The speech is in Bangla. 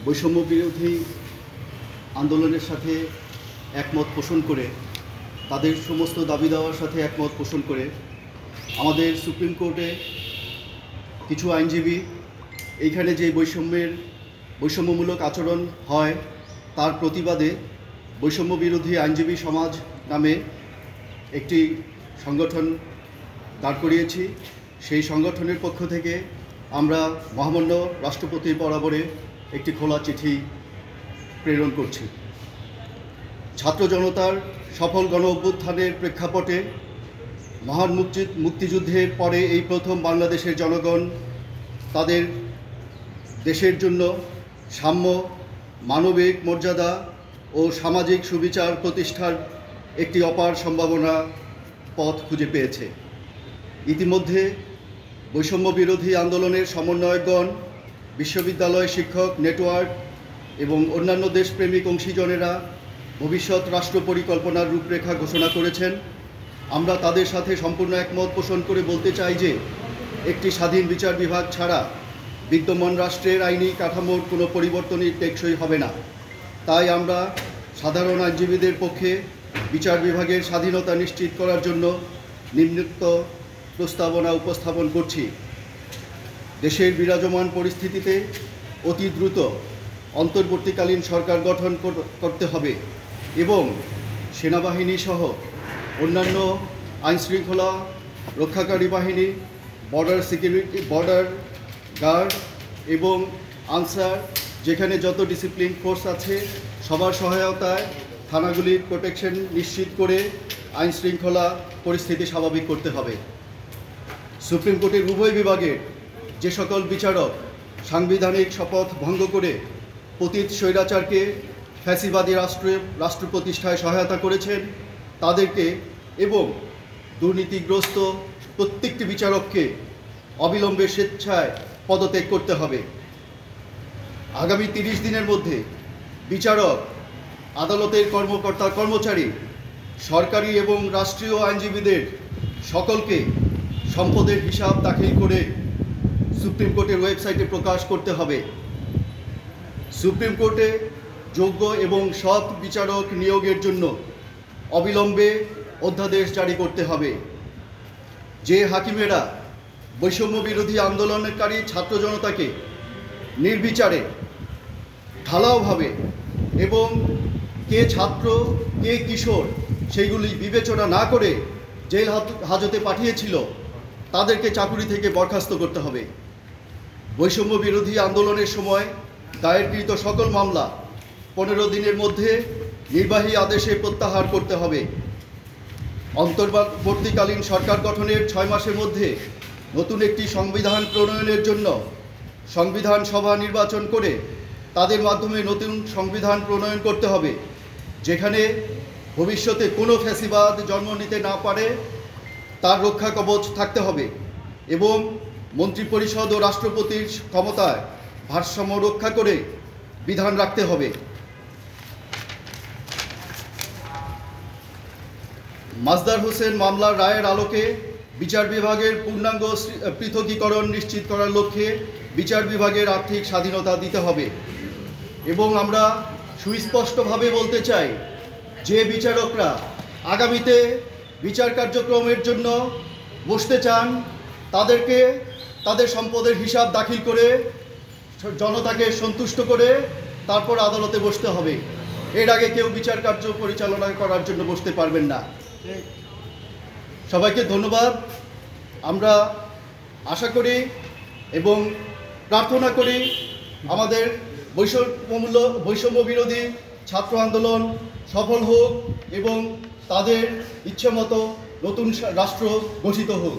বৈষম্য বিরোধী আন্দোলনের সাথে একমত পোষণ করে, তাদের সমস্ত দাবি দেওয়ার সাথে একমত পোষণ করে আমাদের সুপ্রিম কোর্টে কিছু আইনজীবী এইখানে যে বৈষম্যমূলক আচরণ হয় তার প্রতিবাদে বৈষম্য বিরোধী আইনজীবী সমাজ নামে একটি সংগঠন দাঁড় করিয়েছি। সেই সংগঠনের পক্ষ থেকে আমরা মহামান্য রাষ্ট্রপতির বরাবরে একটি খোলা চিঠি প্রেরণ করছি। ছাত্র জনতার সফল গণ অভ্যুত্থানের প্রেক্ষাপটে মহান মুক্তিযুদ্ধের পরে এই প্রথম বাংলাদেশের জনগণ তাদের দেশের জন্য সাম্য, মানবিক মর্যাদা ও সামাজিক সুবিচার প্রতিষ্ঠার একটি অপার সম্ভাবনা পথ খুঁজে পেয়েছে। ইতিমধ্যে বৈষম্য বিরোধী আন্দোলনের সমন্বয়কগণ, বিশ্ববিদ্যালয় শিক্ষক নেটওয়ার্ক এবং অন্যান্য দেশপ্রেমিক অংশীজনেরা ভবিষ্যৎ রাষ্ট্র পরিকল্পনার রূপরেখা ঘোষণা করেছেন। আমরা তাদের সাথে সম্পূর্ণ একমত পোষণ করে বলতে চাই যে একটি স্বাধীন বিচার বিভাগ ছাড়া বিদ্যমান রাষ্ট্রের আইনি কাঠামোর কোনো পরিবর্তনই টেকসই হবে না। তাই আমরা সাধারণ আইনজীবীদের পক্ষে বিচার বিভাগের স্বাধীনতা নিশ্চিত করার জন্য নিম্নোক্ত প্রস্তাবনা উপস্থাপন করছি। দেশের বিরাজমান পরিস্থিতিতে অতি দ্রুত অন্তর্বর্তীকালীন সরকার গঠন করতে হবে এবং সেনাবাহিনী সহ অন্যান্য আইনশৃঙ্খলা রক্ষাকারী বাহিনী, বর্ডার গার্ড এবং আনসার, যেখানে যত ডিসিপ্লিন ফোর্স আছে সবার সহায়তায় থানাগুলির প্রোটেকশন নিশ্চিত করে আইনশৃঙ্খলা পরিস্থিতি স্বাভাবিক করতে হবে। সুপ্রিম কোর্টের উভয় বিভাগের যে সকল বিচারক সাংবিধানিক শপথ ভঙ্গ করে পতিত স্বৈরাচারকে ফ্যাসিবাদী রাষ্ট্র প্রতিষ্ঠায় সহায়তা করেছেন তাদেরকে এবং দুর্নীতিগ্রস্ত প্রত্যেকটি বিচারককে অবিলম্বে স্বেচ্ছায় পদত্যাগ করতে হবে। আগামী 30 দিনের মধ্যে বিচারক, আদালতের কর্মকর্তা কর্মচারী, সরকারি এবং রাষ্ট্রীয় আইনজীবীদের সকলকে সম্পদের হিসাব দাখিল করে সুপ্রিম কোর্টের ওয়েবসাইটে প্রকাশ করতে হবে। সুপ্রিম কোর্টে যোগ্য এবং সৎ বিচারক নিয়োগের জন্য অবিলম্বে অধ্যাদেশ জারি করতে হবে। যে হাকিমেরা বৈষম্য বিরোধী আন্দোলনকারী ছাত্র জনতাকে নির্বিচারে, ঢালাওভাবে এবং কে ছাত্র কে কিশোর সেইগুলি বিবেচনা না করে জেল হাজতে পাঠিয়েছিল তাদেরকে চাকুরি থেকে বরখাস্ত করতে হবে। বৈষম্য বিরোধী আন্দোলনের সময় দায়েরকৃত সকল মামলা 15 দিনের মধ্যে নির্বাহী আদেশে প্রত্যাহার করতে হবে। অন্তর্বর্তীকালীন সরকার গঠনের 6 মাসের মধ্যে নতুন একটি সংবিধান প্রণয়নের জন্য সংবিধান সভা নির্বাচন করে তাদের মাধ্যমে নতুন সংবিধান প্রণয়ন করতে হবে, যেখানে ভবিষ্যতে কোনো ফ্যাসিবাদ জন্ম নিতে না পারে তার রক্ষা কবচ থাকতে হবে এবং মন্ত্রিপরিষদ ও রাষ্ট্রপতির ক্ষমতায় ভারসাম্য রক্ষা করে বিধান রাখতে হবে। মাজদার হোসেন মামলার রায়ের আলোকে বিচার বিভাগের পূর্ণাঙ্গ পৃথকীকরণ নিশ্চিত করার লক্ষ্যে বিচার বিভাগের আর্থিক স্বাধীনতা দিতে হবে এবং আমরা সুস্পষ্টভাবে বলতে চাই যে বিচারকরা আগামীতে বিচার কার্যক্রমের জন্য বসতে চান তাদেরকে তাদের সম্পদের হিসাব দাখিল করে জনতাকে সন্তুষ্ট করে তারপর আদালতে বসতে হবে। এর আগে কেউ বিচার কার্য পরিচালনা করার জন্য বসতে পারবেন না। সবাইকে ধন্যবাদ। আমরা আশা করি এবং প্রার্থনা করি আমাদের বৈষম্য বিরোধী ছাত্র আন্দোলন সফল হোক এবং তাদের ইচ্ছেমতো নতুন রাষ্ট্র গঠিত হোক।